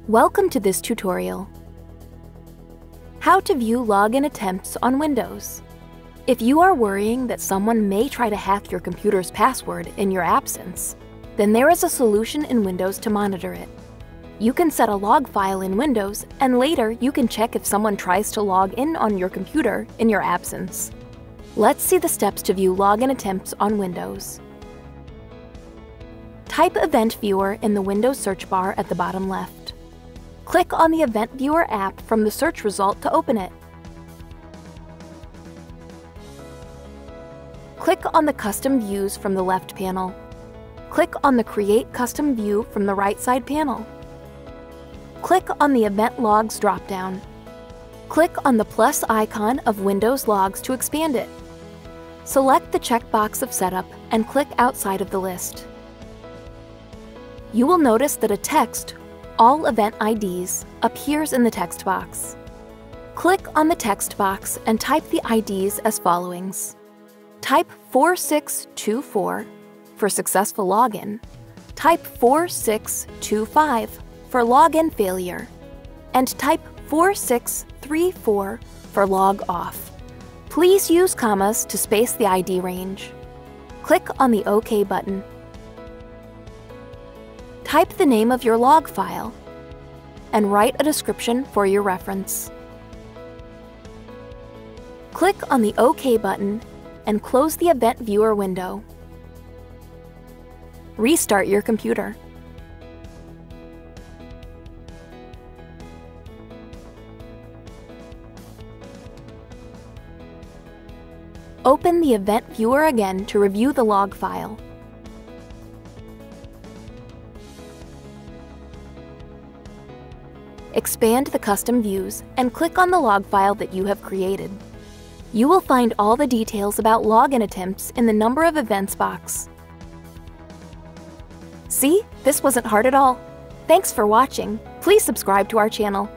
Welcome to this tutorial. How to view login attempts on Windows. If you are worrying that someone may try to hack your computer's password in your absence, then there is a solution in Windows to monitor it. You can set a log file in Windows, and later you can check if someone tries to log in on your computer in your absence. Let's see the steps to view login attempts on Windows. Type Event Viewer in the Windows search bar at the bottom left. Click on the Event Viewer app from the search result to open it. Click on the Custom Views from the left panel. Click on the Create Custom View from the right side panel. Click on the Event Logs drop-down. Click on the plus icon of Windows Logs to expand it. Select the checkbox of Setup and click outside of the list. You will notice that a text, All Event IDs, appears in the text box. Click on the text box and type the IDs as follows. Type 4624 for successful login. Type 4625 for login failure. And type 4634 for log off. Please use commas to space the ID range. Click on the OK button. Type the name of your log file and write a description for your reference. Click on the OK button and close the Event Viewer window. Restart your computer. Open the Event Viewer again to review the log file. Expand the custom views and click on the log file that you have created. You will find all the details about login attempts in the Number of Events box. See? This wasn't hard at all. Thanks for watching. Please subscribe to our channel.